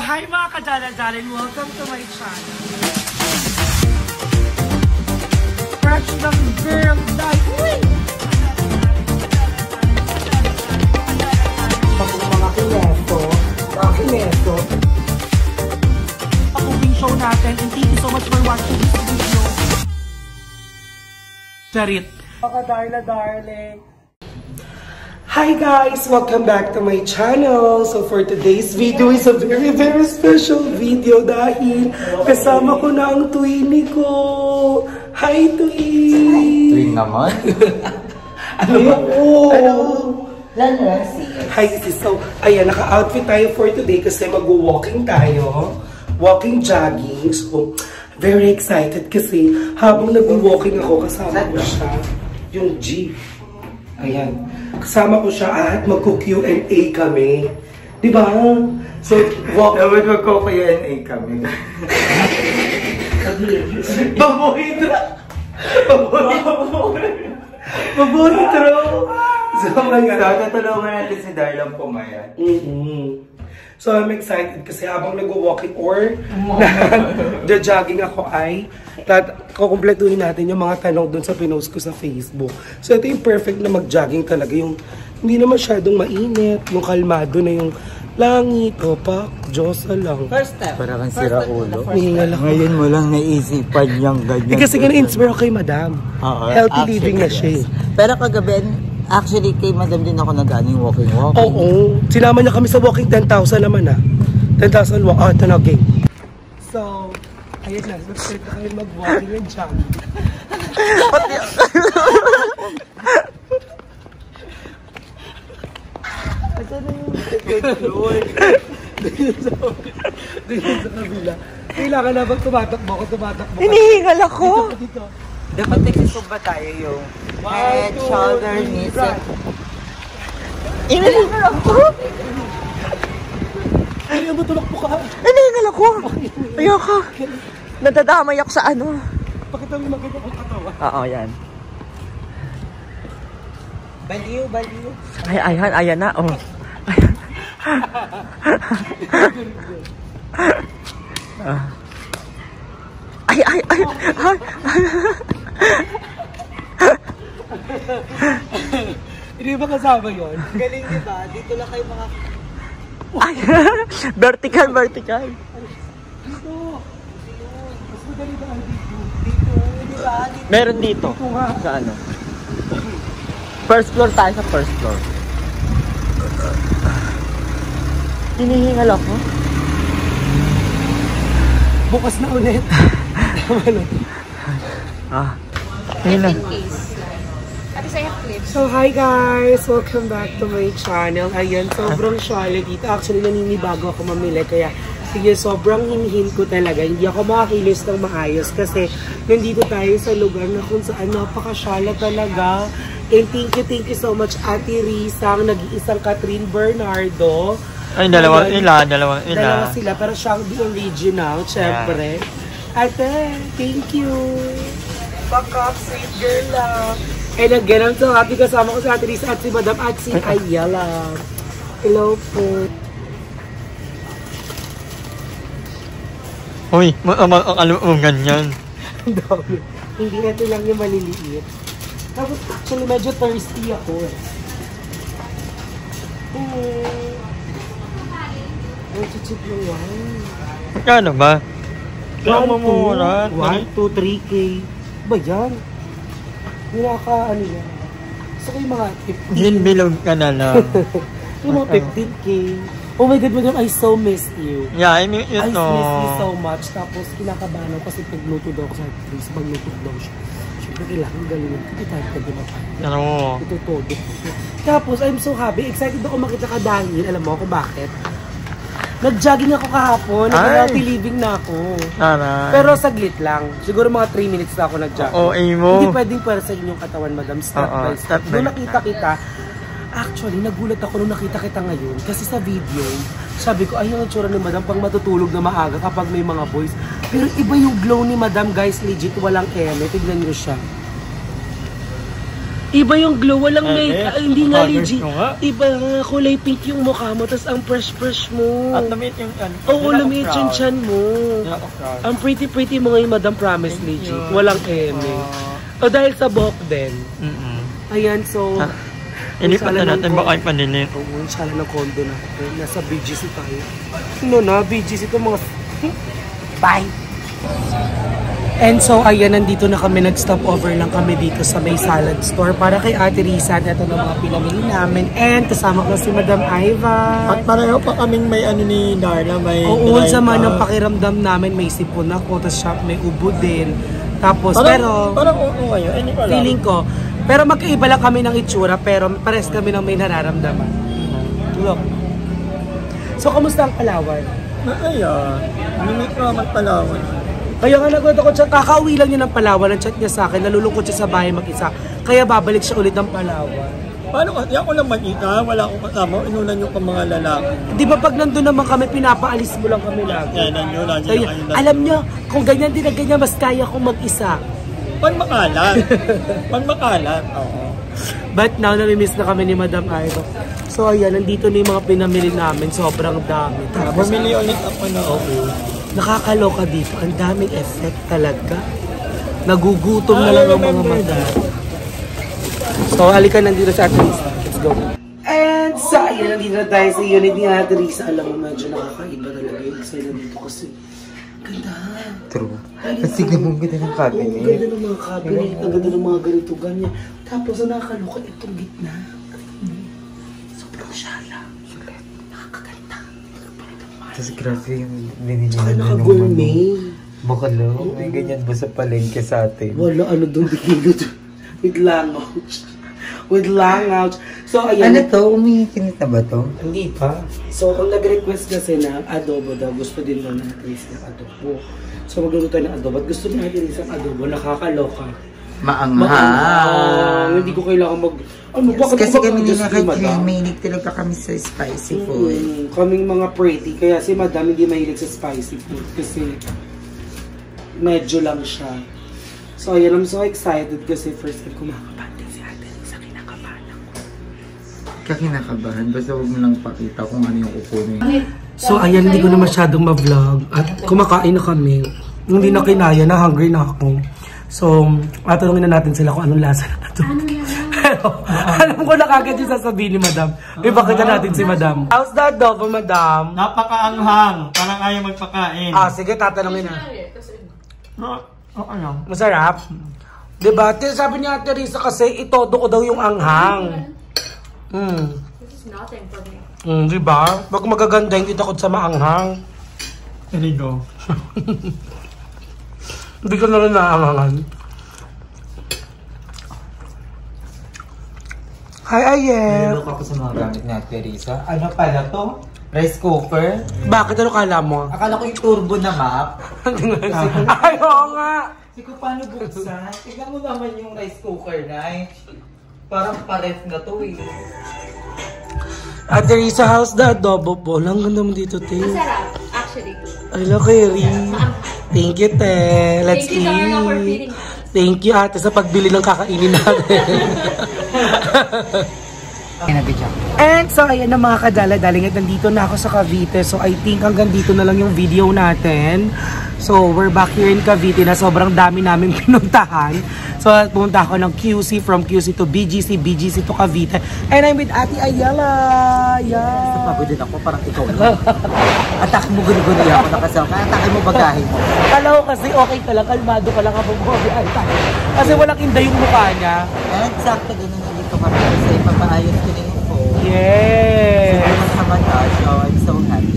Hi mga kadala-dalan! Welcome to my channel. Fresh ng girl dahil! Mga kineso. Pag-ubing show natin and thank you so much for watching this video. Charit. Mga darling. Hi guys! Welcome back to my channel. So for today's video is a very special video dahil kasama ko na ang twinnie ko. Hi twin! Twin naman? Ano ba? Hello! Hi sis. So ayan, naka-outfit tayo for today kasi mag-walking tayo. Walking, jogging. So very excited kasi habang nag-walking ako kasama ko siya. Yung G. Ayan. Kasama ko siya at magko-Q&A kami. Diba? So, walk. Dapat magko-Q&A kami. Paborito! So, tatulungan natin si Darlang pumayat. So, I'm excited kasi habang nag-walking or nag-jogging ako ay kukumpletuhin natin yung mga tanong dun sa pinost ko sa Facebook. So, ito yung perfect na mag-jogging talaga. Yung hindi na masyadong mainit, yung kalmado na yung langit, opak, Diyosa lang. First step. Para kang sira ulo. Ngayon mo lang naisipan yung ganyan. kasi na-inspire kay Madam. Healthy living na siya. Pero kagabi, actually, kay Madam din ako nag-ano yung walking. Oo. Sinama niya kami sa walking 10,000 naman 10,000 walk. Ito na, game. So, ayun na. Mag-start na kayo mag-walking and jogging. Ito na yung Dito sa kabila. Kailangan na bang tumatakbo ko? Hinihingal ako. Dito. Dapat nagsisub ba tayo yung head, shoulder, knees, hinihingal ako. Ay, matulog po ka. Hinihingal ako. Ayoko. Nadadamay ako sa ano. Pakita mo maganda kong katawan. Oo, yan. Baliw. Ayan na. Oh. Ay. Hindi ba kasama yun? Galing diba? Dito lang kayo mga... Ay! Vertical. Dito. Mas madali ba ang dito? Diba? Meron dito. Dito nga. Sa ano? First floor tayo sa first floor. Hinihingal ako. Bukas na ulit. Ayun lang. So hi guys! Welcome back to my channel. Ayan, sobrang syale dito. Actually, naninibago ako mamili. Kaya, sige, sobrang hinhin ko talaga. Hindi ako makakilos ng maayos. Kasi, nandito tayo sa lugar na kung saan napakasyala talaga. And thank you so much, Ate Risang, nag-iisang Catherine Bernardo. Ay, dalawa sila, pero siyang the original, syempre. Ate, thank you. Back up, sweet girl lang. And again, I'm so happy kasama ko si Ate Risa at si Madam at si Ayala. Hello po. Uy, alam mo ganyan. Hindi, ito lang yung maliliit. Tapos, actually, medyo thirsty ako. Ang chichip yung wine. Magkano ba? Kaya mamura. 1, 2, 3K. Ba yan? Ano yan? Gusto ko yung mga 15. Ginbilog ka na lang. Yung mga 15K. Oh my God, Madam, I so miss you. Yeah, I mean, I miss you so much. Tapos, kinakabahan ako kasi pagluto daw ako sa actress. Pagluto daw siya. Siyempre, kailangan galingan. Hindi tayo pag-dumapay. Ano? Ito todo. Tapos, I'm so happy. Excited ako makita ka dahil. Alam mo kung bakit? Nag-jogging ako kahapon. Nag-healthy living na ako. Aray. Pero saglit lang. Siguro mga 3 minutes na ako nag-jogging. Oo, mo. Hindi pwedeng para sa inyong katawan, Madam. Step by step. Nung nakita kita, actually, nagulat ako nung nakita kita ngayon. Kasi sa video, sabi ko, ay, yung itsura ni Madam pang matutulog na maaga kapag may mga boys. Pero iba yung glow ni Madam, guys. Legit, walang eme. Tignan nyo siya. Iba yung glow, walang hindi nga legit. Colors mo nga. Iba nga, kulay pink yung mukha mo, tapos ang fresh mo. At lumit yung Oo, lumit yung chan mo. Ang pretty mo ngayon, Madam, promise legit. Walang eme. O dahil sa buhok din. Ayan, so... Hindi pa natin baka yung panilin. Oo, sala ng condo natin. Nasa BGC tayo. Ano na, BGC ito mga... Bye! And so, ayan, nandito na kami, nag-stop over lang kami dito sa may salad store para kay Ate Risa at ito na mga pinamili namin. And kasama ko si Madam Iva. At pareho pa kaming may ano ni Darla, may... Oo, sa manang pakiramdam namin, may sipon ako, tapos siya may ubo din. Tapos, pero... Parang oo ngayon, hindi pa lang. Feeling ko, pero magkaiba lang kami ng itsura, pero pares kami ng may nararamdaman. Look. So, kamusta ang Palawan? Ayan, minit ko naman Palawan. Kaya nga nagulat ako, kakauwi lang niya ng Palawan, ang chat niya sa akin, nalulungkot siya sa bahay mag-isa. Kaya babalik siya ulit ng Palawan. Paano kasi ako lang mag-ika, wala akong kasama, inunan yung pang mga lalaki. Di ba pag nandun naman kami, pinapaalis mo lang kami lagi. Yan, yun, Kaya, alam niyo, kung ganyan din na ganyan, mas kaya kong mag-isa. Pagmakalat. Pagmakalat, oo. But now, namimiss na kami ni Madam Iva. So ayan, nandito na yung mga pinamili namin, sobrang dami. Tapos, bumili ulit ako na. Oo. Nakakaloka dito. Ang daming effect talaga. Nagugutom na lang ang mga mata. So, halika nandito sa Ate Risa. Let's go. And sa ayan, nandito na tayo sa unit ni Ate Risa. Alam mo, medyo nakakaiba talaga yung design nandito kasi ganda. True. Kasi tignan mo ganda ng cabinet. Ang ganda ng mga cabinet. Ang ganda ng mga ganito, ganyan. Tapos, ang nakakaloka itong gitna. Sobrang shala. Kasi grabe yung binili na naka-gourmet. Bakalaw. May ganyan ba sa palengke sa atin? Wala, ano doon, bigilo doon. With langouts. With langouts. So, ayan. Ano to? Umiitinit na ba to? Hindi pa. So, kung nag-request kasi ng adobo daw, gusto din daw natin ng adobo. So, magluluto tayo ng adobo. At gusto natin isang adobo, nakakaloka. Maanghang. Hindi ko kailangan mag... Ano, yes, kasi kami din mahilig talaga kami sa spicy food. Kaming mga pretty. Kaya si Madam hindi mahilig sa spicy food. Kasi medyo lang siya. So, ayan, I'm so excited kasi first time kumakapantin si Ate Risa. Kinakabahan ako. Kinakabahan? Basta huwag mo lang pakita kung ano yung kukunin. So, ayan, hindi ko na masyadong ma-vlog. At kumakain na kami. Hindi na kinaya na, hungry na ako. So, tatanungin na natin sila kung anong lasa na ito. Pero, alam ko na kagad yung sasabihin ni Madam. Ipakita natin si Madam. How's that adobo, Madam? Napakaanghang. Parang ayaw magpakain. Sige, tatanungin na. Okay lang. Masarap. Diba? Sabi niya Ate Risa kasi itodo ko daw yung anghang. This is nothing for me. Diba? Wag magaganda yung itakot sa maanghang. There you go. Hindi ko na rin naaangangan. Hi, Ayel! Nalulok ako sa mga gamit ni Ate Risa. Ano pala to? Rice cooker? Bakit? Ano kala mo? Akala ko yung turbo na map. Ay, oo nga! Hindi ko paano buksan. Tignan mo naman yung rice cooker na parang pa-ref na to eh. Ate Risa, how's the adobo po? Ang ganda mo dito, te. Masarap, actually. I love Kerry. Thank you, te. Let's eat. Thank you, Darla, for feeding us. Thank you, ate, sa pagbili ng kakainin natin. And so, ayan na mga kadala-daling at nandito na ako sa Cavite. So, I think hanggang dito na lang yung video natin. So, we're back here in Cavite na sobrang dami namin pinuntahan. So, pumunta ako ng QC, from QC to BGC, BGC to Cavite. And I'm with Ate Ayala. Yeah. Napagod din ako, parang ikaw na. Atake mo guni-guni ako nakasama. Atake mo bagahe mo. Kala ko kasi okay ka lang, kalmado ka lang habang bumabiyahe tayo. Kasi walang inda yung mukha niya. Exacto, ganun na dito kami kasi papaayos ko na yung phone. Yes! So, I'm so happy.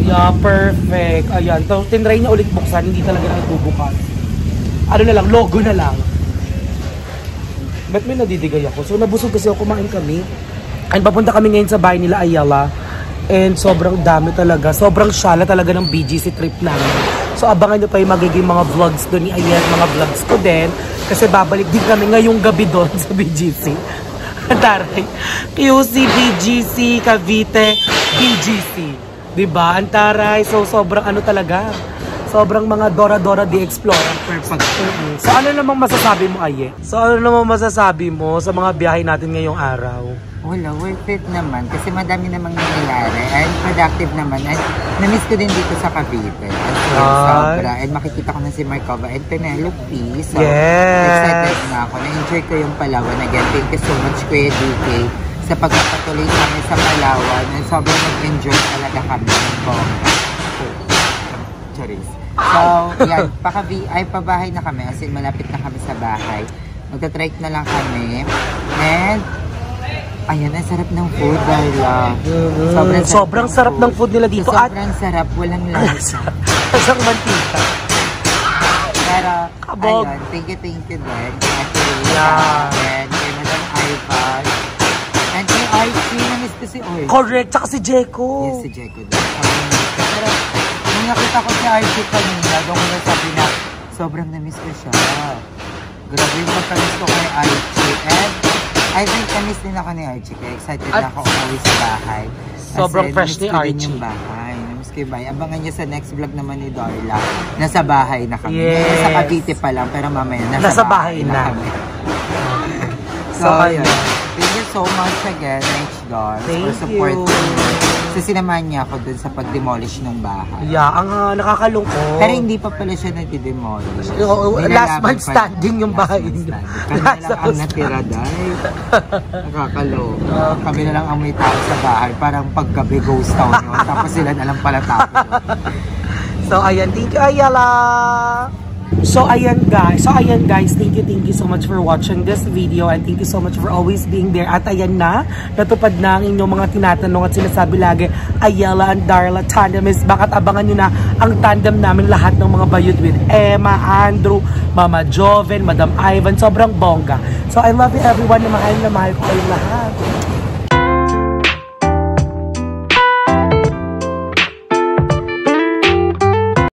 Yeah, perfect. Ayan, so, tinry niya ulit buksan, hindi talaga nagbubukas. Ano na lang, logo na lang. Ba't may nadidigay ako? So, nabusog kasi ako, kumain kami. And papunta kami ngayon sa bahay nila Ayala. And sobrang dami talaga. Sobrang syala talaga ng BGC trip namin. So, abangan nyo pa yung magiging mga vlogs doon ni Ayala, mga vlogs ko din. Kasi babalik din kami ngayong gabi doon sa BGC. Taray. QC, BGC, Cavite, BGC. Diba? Antaray. So, sobrang ano talaga. Sobrang mga Dora-Dora the Explorer perfect. So ano namang masasabi mo, Aye? So ano namang masasabi mo sa mga biyahe natin ngayong araw? Wala, worth it naman kasi madami namang nangyayari and productive naman and na-miss ko din dito sa Cavite. Sobra. And makikita ko na si Marcova and Penelope. So, excited na ako. Na-enjoy ko yung Palawan again. Thank you so much, Kuya DK, sa pagpapatuloy kami sa Palawan. And sobrang nag-enjoy talaga kami. Charis. So, yan. Pabahay na kami. As in, malapit na kami sa bahay. Magta-trike na lang kami. And ayan, ang sarap ng food, Darla. Sobrang sarap ng food nila dito. Sobrang sarap, walang lasa. Isang mantika. Pero, ayun, thank you din. And kay Madam Ivan. And kay Archie, na-miss ko si Archie. Correct, tsaka si Jeko. Yes, si Jeko din. Pero, nung nakita ko si Archie kanina, doon ko na sabi na, sobrang na-miss ko siya. Grabe yung pagka-miss ko kay Archie. And, I think na-miss din ako ni Archie. Kaya excited na ako umuwi sa bahay. Sobrang fresh ni Archie. Yung bahay. Na-miss ko yung bahay. Abangan niyo sa next vlog naman ni Darla. Nasa bahay na kami. Yes. Nasa Cavite pa lang, pero mamaya nasa bahay na kami. So, ayun. Thank you so much again, H-Dolls, for supporting me. Kasi sinamahan niya ako dun sa pag-demolish ng bahay. Yeah, ang nakakalungkot. Pero hindi pa pala siya nag-demolish. Last man standing yung bahay. Kami na lang ang natira, dahil. Nakakaloka. Kami na lang ang may tao sa bahay. Parang paggabi ghost town yun. Tapos sila na lang pala tao. So, ayan. Thank you, Ayala. So ayan guys, thank you so much for watching this video and thank you so much for always being there. At ayan na, natupad na ang inyong mga tinatanong at sinasabi lagi, Ayala and Darla tandem is bakit abangan nyo na ang tandem namin lahat ng mga bayot with Emma, Andrew, Mama Joven, Madam Ivan, sobrang bongga. So I love you everyone, na mahal ko kayong lahat.